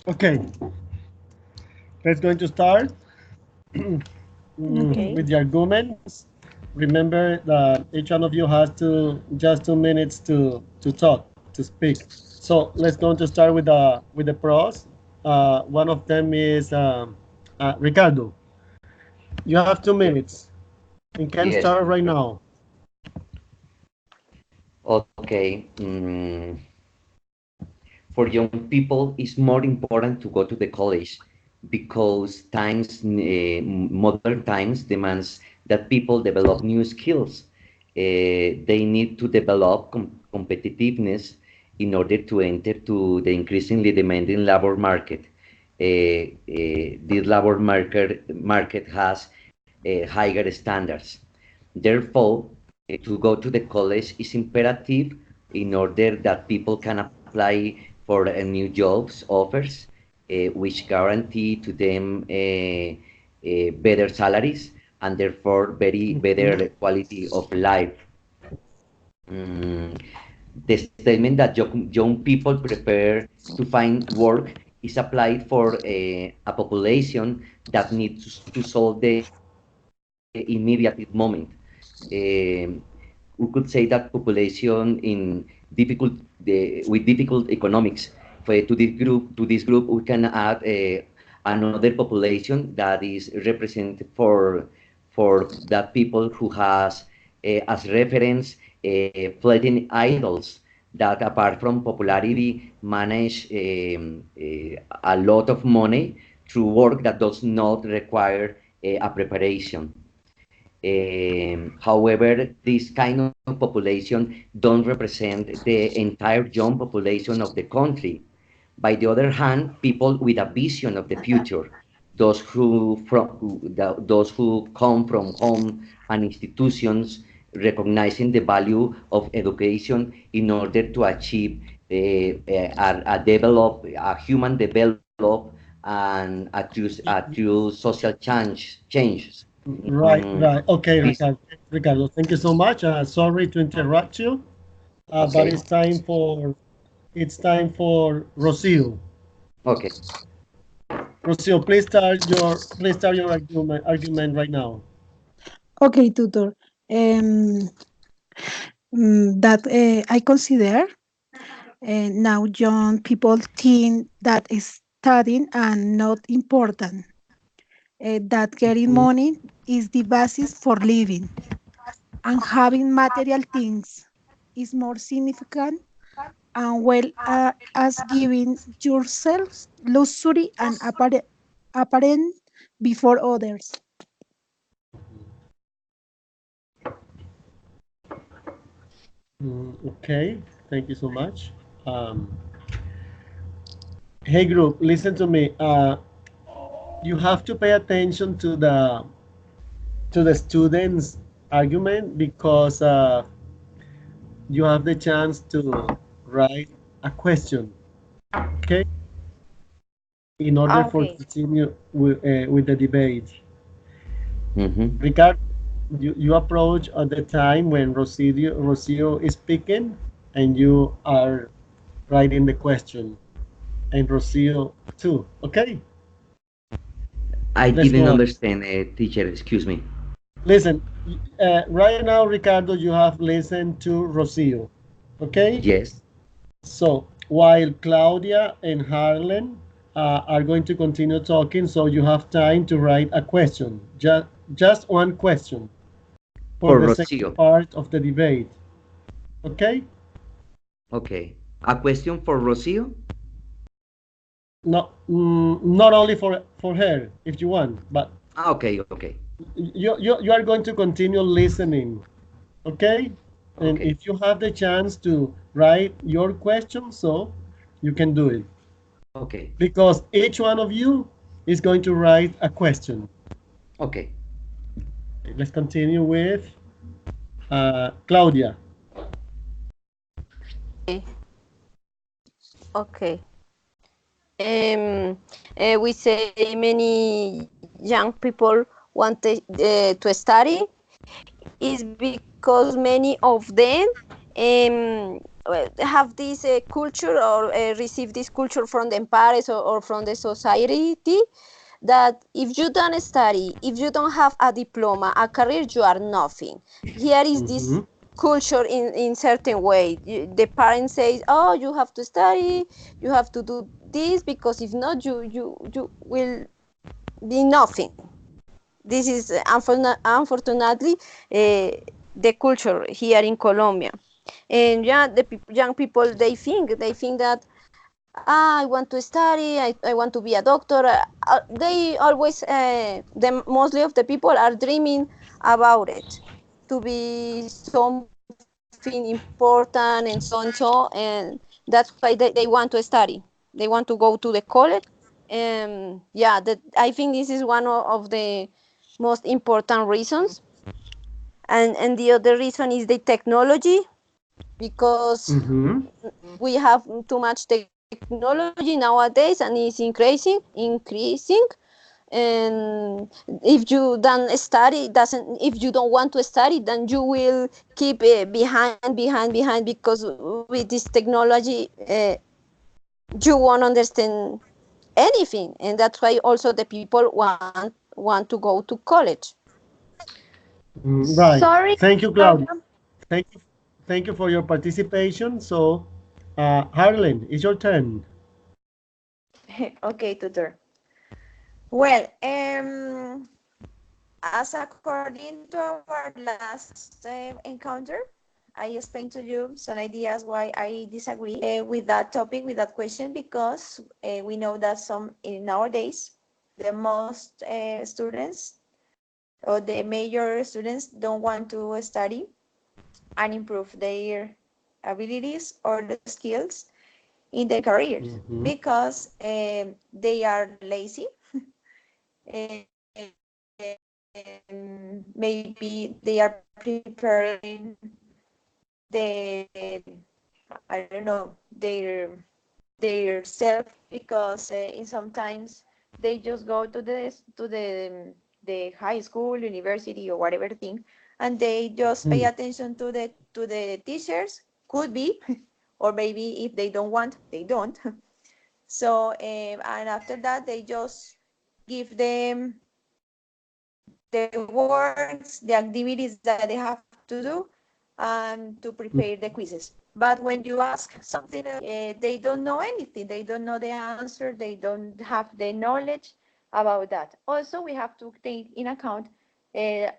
Okay, let's going to start Okay. with the arguments. Remember that each one of you has to just 2 minutes to talk, to speak. So let's going to start with the pros. One of them is Ricardo. You have 2 minutes and can Yes. start right now. Okay. For young people, it's more important to go to the college because modern times demands that people develop new skills. They need to develop competitiveness in order to enter to the increasingly demanding labor market. This labor market has higher standards. Therefore, to go to the college is imperative in order that people can apply for new jobs offers, which guarantee to them better salaries and therefore very Mhm. better quality of life. Mm, the statement that young people prepare to find work is applied for a population that needs to solve the immediate moment. We could say that population in with difficult economics. To this group, we can add another population that is represented for that people who has as reference fleeting idols that apart from popularity manage a lot of money through work that does not require a preparation. However, this kind of population don't represent the entire young population of the country. By the other hand, people with a vision of the future, those who come from home and institutions recognizing the value of education in order to achieve a human develop and a true social changes. Right, Mm, right. Okay, this Ricardo. Ricardo, thank you so much. Sorry to interrupt you, but Okay. it's time for Rocio. Okay. Rocio, please start your argument right now. Okay, tutor. Um, that I consider now young people think that is studying and not important. That getting Mm, money is the basis for living, and having material things is more significant and well as giving yourself luxury and apparent before others. okay, thank you so much. Um, hey, group, listen to me. You have to pay attention to the students' argument because you have the chance to write a question. Okay, in order for Okay. continue with the debate. Mm-hmm. Ricardo, you approach at the time when Rocio is speaking, and you are writing the question, and Rocio too. Okay, I let's didn't go on. understand, teacher. Excuse me. Listen, right now, Ricardo, you have listened to Rocio. Okay, Yes. so while Claudia and Harlan are going to continue talking, so you have time to write a question, just one question for For the second Rocio. part of the debate. Okay? Okay. A question for Rocio? Not only for her, if you want, but Okay. Okay. you are going to continue listening. Okay? And Okay. if you have the chance to write your question, so you can do it. Okay. Because each one of you is going to write a question. Okay. Let's continue with Claudia. Okay. Okay. We say many young people want to study is because many of them have this culture or receive this culture from the parents or from the society that if you don't study, if you don't have a diploma, a career, you are nothing. Here is this culture in certain way. The parents say, oh, you have to study, you have to do this, because if not, you will be nothing. This is unfortunately the culture here in Colombia. And yeah, the young people, they think that I want to study, I want to be a doctor. They always, mostly of the people are dreaming about it, to be something important and so, and that's why they want to study. They want to go to the college. And yeah, I think this is one of the most important reasons. And the other reason is the technology, because we have too much technology nowadays and it's increasing. And if you don't study, doesn't if you don't want to study, then you will keep behind, because with this technology you won't understand anything. And that's why also the people want to go to college. Right. Sorry, Thank you, Claudia. Claudia. Thank you. Thank you for your participation. So, Harlan, it's your turn. Okay, tutor. Well, as according to our last encounter, I explained to you some ideas why I disagree with that topic, with that question, because we know that some in nowadays, the most students or the major students don't want to study and improve their abilities or the skills in their careers because they are lazy. Maybe they are preparing the, I don't know, their self, because in sometimes they just go to the high school, university, or whatever thing, and they just pay attention to the teachers. Could be, or maybe if they don't want, they don't. So and after that, they just give them the works, the activities that they have to do, and to prepare the quizzes. But when you ask something, they don't know anything. They don't know the answer. They don't have the knowledge about that. Also, we have to take in account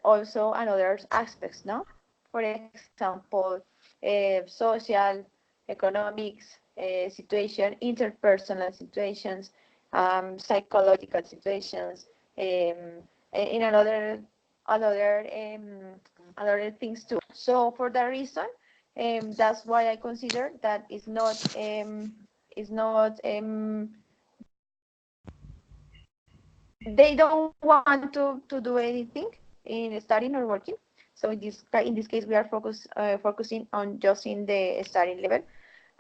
also another aspects, no? For example, social, economics situation, interpersonal situations, psychological situations, in other things too. So for that reason, that's why I consider that they don't want to do anything in studying or working. So in this case, we are focusing on just in the studying level,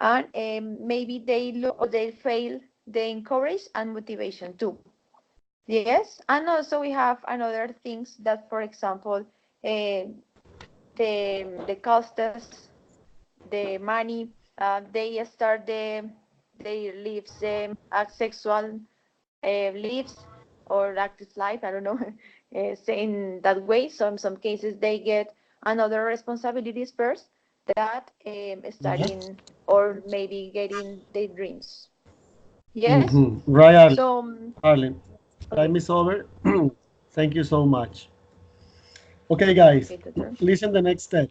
and maybe they fail the encourage and motivation too. Yes, and also we have another things that, for example, the costs, the money, they start their lives as sexual lives or active life. I don't know, saying that way. So in some cases they get another responsibilities first that studying or maybe getting their dreams. Yes. Right, So Harlan. Time okay, is over. Thank you so much. Okay, guys, okay, tutor. listen the next step.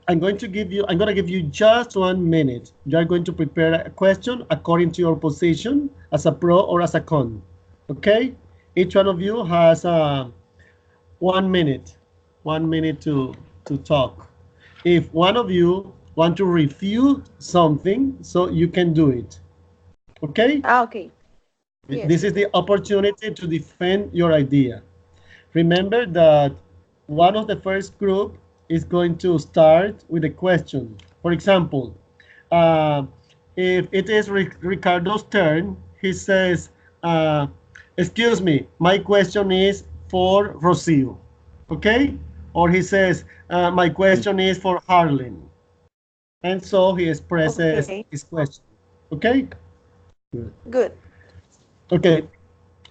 I'm going to give you just 1 minute. You are going to prepare a question according to your position as a pro or as a con. Okay? Each one of you has 1 minute, 1 minute to talk. If one of you want to refute something, so you can do it. Okay? Ah, okay. Yes, This is the tutor. opportunity to defend your idea. Remember that one of the first group is going to start with a question. For example, uh, if it is Ricardo's turn, he says, excuse me, my question is for Rocio, okay? Or he says, my question is for Harlan. and so he expresses Okay, his question. Okay? good. Okay,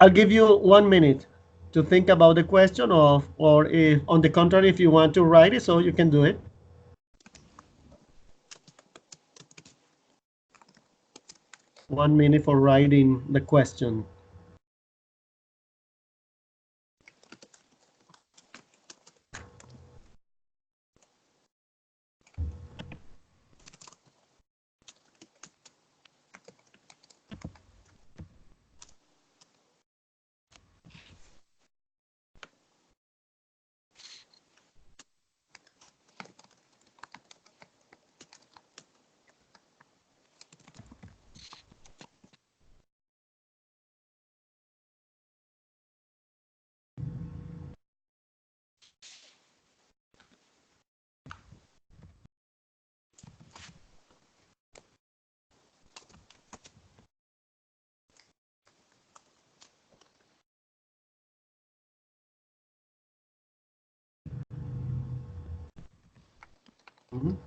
I'll give you 1 minute to think about the question of, or if on the contrary, if you want to write it, so you can do it. 1 minute for writing the question. Mhm.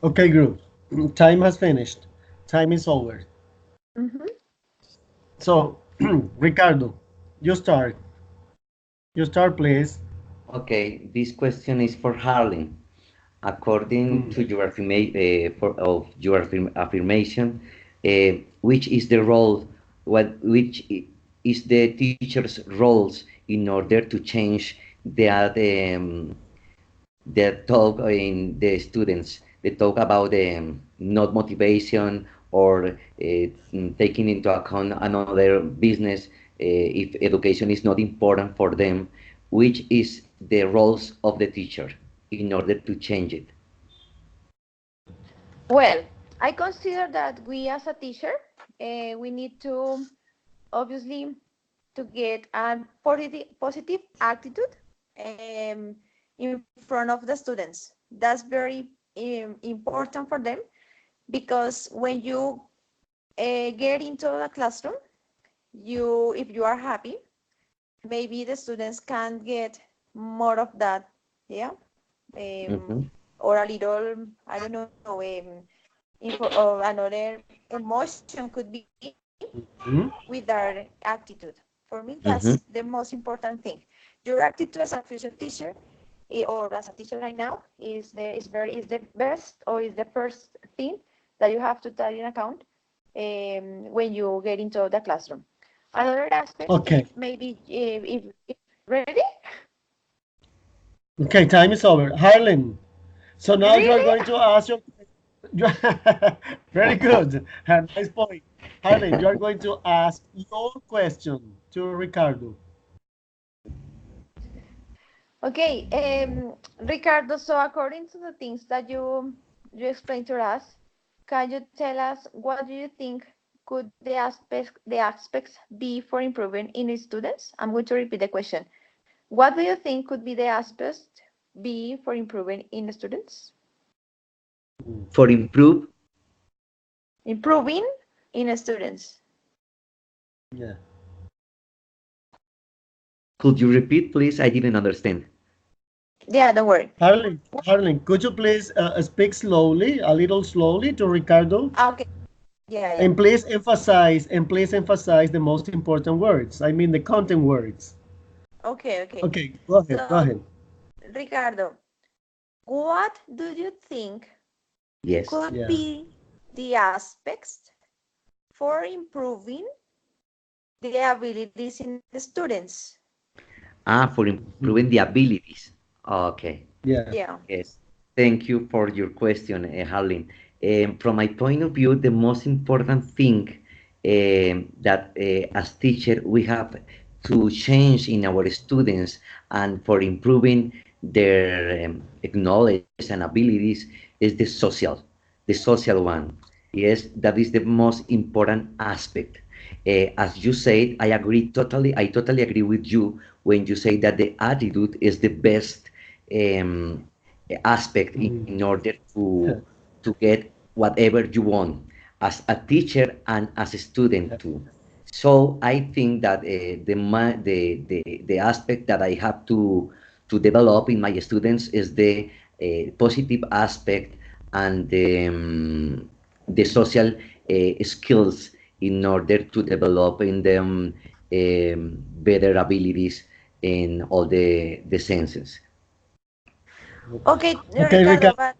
Okay, group. Time has finished. Time is over. Mhm. So, Ricardo, you start. You start, please. Okay, this question is for Harlan. According to your affirmation, which is the role, is the teacher's roles in order to change the talk in the students, the talk about not motivation or taking into account another business if education is not important for them, which is the roles of the teacher in order to change it. Well, I consider that we as a teacher, we need to obviously to get a positive attitude in front of the students. That's very important for them because when you get into the classroom, if you are happy, maybe the students can get more of that, yeah, Mm-hmm. or a little, I don't know, or another emotion could be Mhm. with their attitude. For me, Mm-hmm. that's the most important thing. Your attitude as a future teacher or as a teacher right now is the best or is the first thing that you have to take in account when you get into the classroom. Another aspect Okay. is maybe if ready, Okay, time is over. Harlan, so now you are really? going to ask your very good. Nice point. Harlan, you are going to ask your question to Ricardo. Okay, Ricardo, so according to the things that you explained to us, can you tell us what do you think could the aspects be for improving in students? I'm going to repeat the question. What do you think could be the aspects be for improving in students? For improve, Improving in students. Yeah. could you repeat, please? I didn't understand. Yeah, don't worry. Harlan, could you please speak slowly, a little slowly to Ricardo? Okay. Yeah, yeah. And please emphasize the most important words. I mean the content words. Okay, okay. Okay, go ahead. Go So, ahead. Ricardo, what do you think Yes. could Yeah. be the aspects for improving the abilities in the students? For improving the Mhm. abilities. Okay. Yeah. Yeah. Yes, thank you for your question, Harlin. From my point of view, the most important thing that as teacher we have to change in our students and for improving their knowledge and abilities is the social one. Yes, that is the most important aspect. As you said, I totally agree with you when you say that the attitude is the best um, aspect Mhm. in order to get whatever you want as a teacher and as a student too. So I think that the aspect that I have to develop in my students is the positive aspect and the social skills in order to develop in them better abilities in all the senses. Okay, Okay, Ricardo, Ricardo. but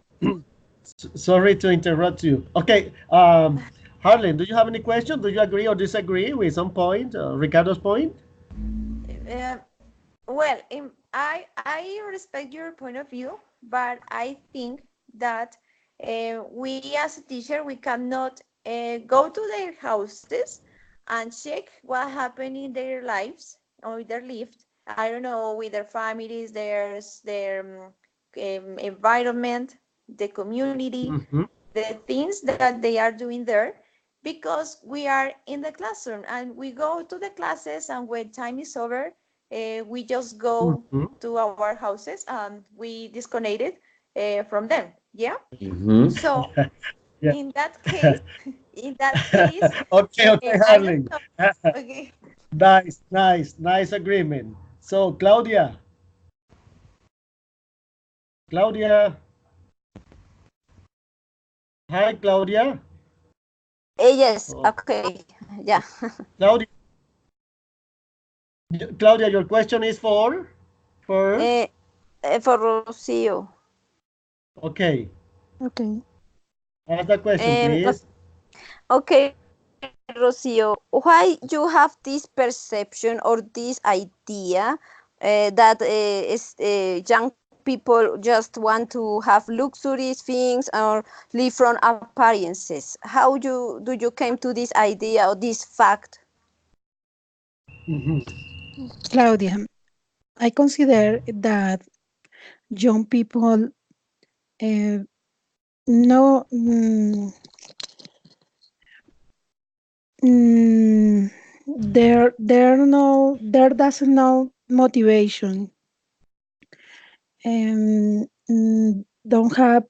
Sorry to interrupt you. Okay, Harlan, do you have any question? Do you agree or disagree with some point, Ricardo's point? uh, well, I respect your point of view, but I think that we as a teacher we cannot go to their houses and check what happened in their lives or their lives. I don't know, with their families, their environment, the community, Mm-hmm. the things that they are doing there, because we are in the classroom and we go to the classes, and when time is over, we just go Mm-hmm. to our houses and we disconnected from them. Yeah. Mhm. So Yeah. in that case, in that case, Okay, okay, I don't Harlan. know. Okay. Nice, nice, nice agreement. So, Claudia, hi, Claudia. Yes, Oh, okay. Yeah. Claudia, Claudia, your question is for, Eh, for Rocio. okay, Okay. ask the question, please. Okay, Rocio, why you have this perception or this idea that young people just want to have luxuries things or live from appearances? How do you came to this idea or this fact? Mhm. Claudia, I consider that young people uh, no mm, there doesn't no motivation, and don't have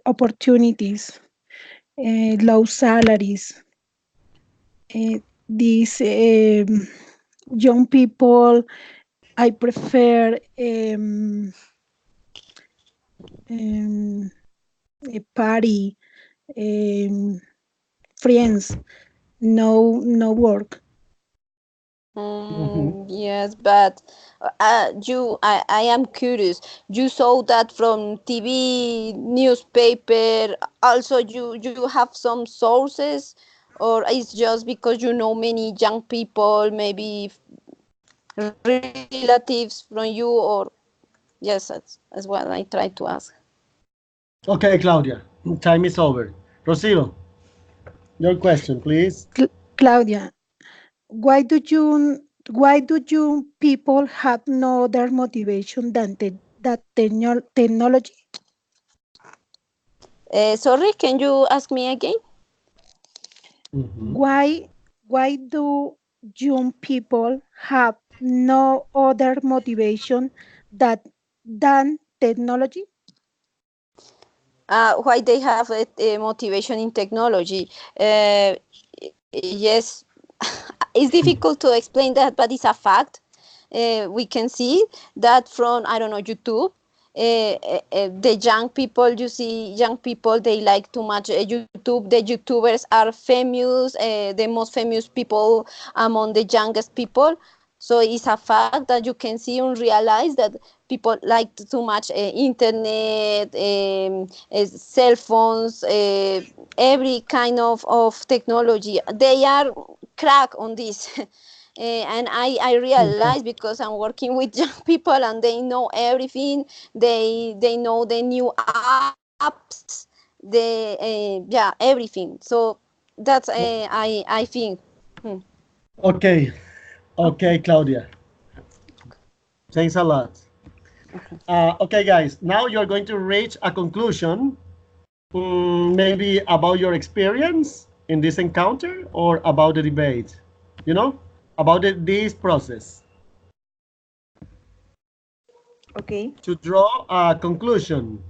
opportunities, low salaries. These young people, I prefer um, a party, um, friends, no work. Mhm. Yes, but I am curious. You saw that from TV, newspaper. Also, you have some sources, or it's just because you know many young people, maybe relatives from you, or yes, as well. I try to ask. Okay, Claudia, time is over. Rocio, your question, please. Claudia, why do you people have no other motivation than technology? Sorry, can you ask me again? Mhm. Why do young people have no other motivation that than technology? Why they have a motivation in technology? Yes, it's difficult to explain that, but it's a fact. We can see that from, I don't know, YouTube. The young people, you see young people, they like too much YouTube. The YouTubers are famous, the most famous people among the youngest people. So it's a fact that you can see and realize that people like too much internet, cell phones, every kind of technology. They are crack on this. And I realize because I'm working with young people and they know everything. They know the new apps, yeah, everything. So that's I think. Hmm. Okay, okay, Claudia. Thanks a lot. Okay. Okay, guys, now you're going to reach a conclusion, maybe about your experience in this encounter or about the debate, you know, about this process. Okay. To draw a conclusion,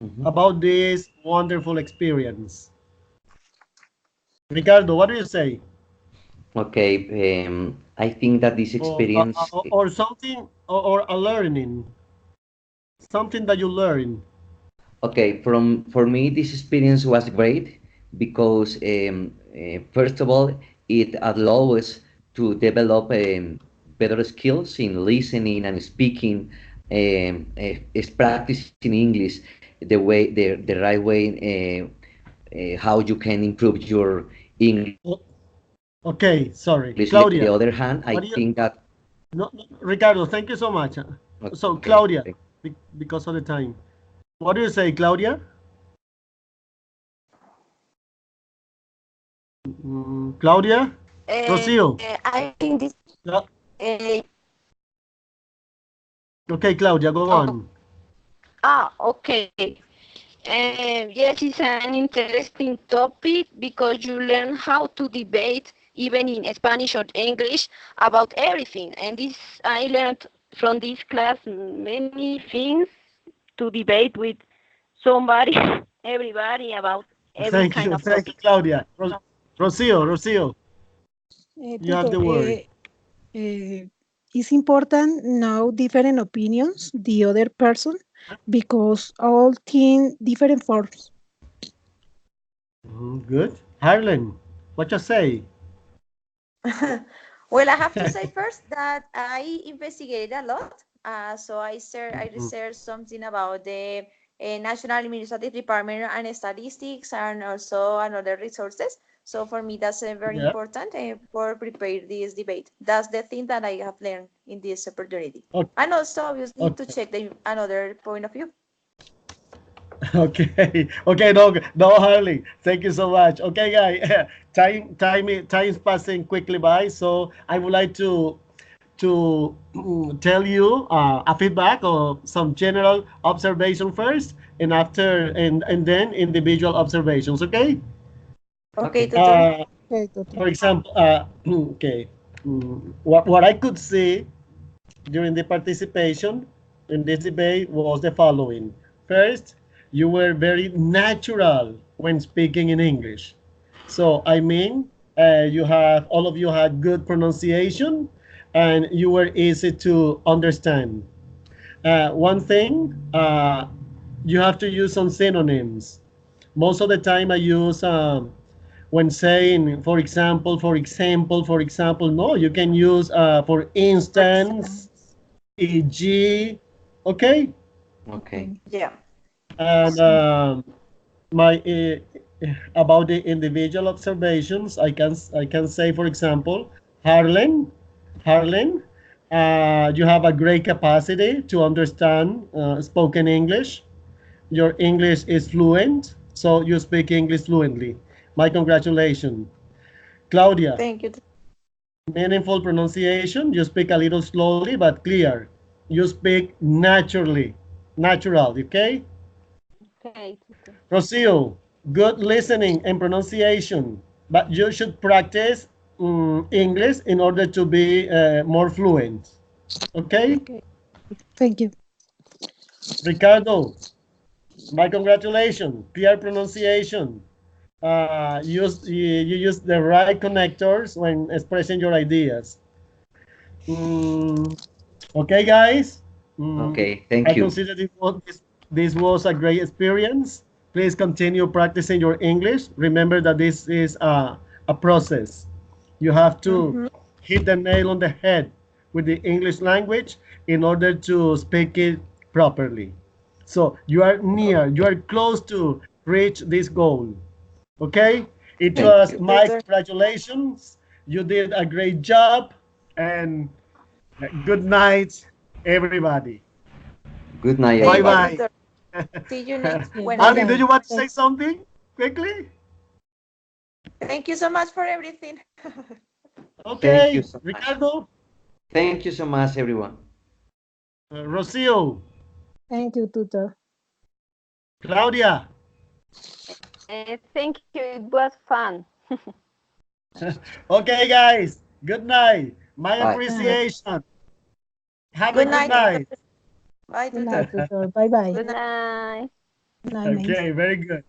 Mhm. about this wonderful experience? Ricardo, what do you say? Okay, I think that this experience, Or something, or a learning, something that you learn. okay, for me, this experience was great because, first of all, it allows us to develop better skills in listening and speaking, is practicing English the right way, how you can improve your English. O- Okay, sorry, On the Claudia. other hand, I What do you? think that, No, no, Ricardo, thank you so much. So, okay, Claudia, because of the time, what do you say, Claudia? Claudia? Rocio? I think this. Cla- Uh, Okay, Claudia, go oh, on. okay. Yes, it's an interesting topic because you learn how to debate, even in Spanish or English, about everything. And this, I learned from this class many things to debate with somebody, everybody about every kind of Thank you, topic. Claudia. Rocio, you have Tutor, the word. it's important know different opinions, the other person, because all think different forms. Good. Harlan, what you say? Well, I have to say first that I investigated a lot. I Mhm. researched something about the National Administrative Department and Statistics and also another resources. So for me, that's very Yeah. important for prepare this debate. That's the thing that I have learned in this opportunity. Okay. And also, obviously, to Okay. check the another point of view. Okay. Okay. No, no, Harley. Thank you so much. Okay, guys. Time is passing quickly by. So I would like to tell you a feedback or some general observation first, and and then individual observations. Okay. Okay, okay. tutor. Uh, Okay, Tutor. for example, okay, what I could see during the participation in this debate was the following. First, you were very natural when speaking in English. So, I mean, all of you had good pronunciation and you were easy to understand. One thing, you have to use some synonyms. Most of the time, I use when saying, for example. No, you can use for For instance, Instance. e.g. Okay, Okay. Okay. yeah. and So, my about the individual observations, I can say, for example, Harlan, Harlan, you have a great capacity to understand spoken English. Your English is fluent, so you speak English fluently. My congratulations. Claudia, Thank you. meaningful pronunciation. You speak a little slowly but clear. You speak naturally. Natural, okay? Okay. Rocio, good listening and pronunciation, but you should practice English in order to be more fluent. Okay? okay. Thank you. Ricardo, my congratulations. Clear pronunciation. You use the right connectors when expressing your ideas. Mm, okay, guys. Mm, Okay. Thank I you. consider this was a great experience. Please continue practicing your English. Remember that this is a process. You have to Mm-hmm. hit the nail on the head with the English language in order to speak it properly. So you are close to reach this goal. Okay? It Thank Thank was you, you. my tutor. congratulations. You did a great job. And good night, everybody. Good night, Bye Thank you, everybody. bye. tutor. See you next Okay, bye Ali, do Wednesday. bye. you want to say something quickly? Thank you so much for everything. Thank you Okay, so much. Ricardo, Thank you so much, everyone. Rocio, Thank you, Tutor. Claudia. Thank you. It was fun. Okay, guys, good night. My Bye. Good night. appreciation. Have a Good good night, tutor. night. Bye, Good tutor. night, Tutor. Bye bye. Good Good night. night. 9, Okay, very good.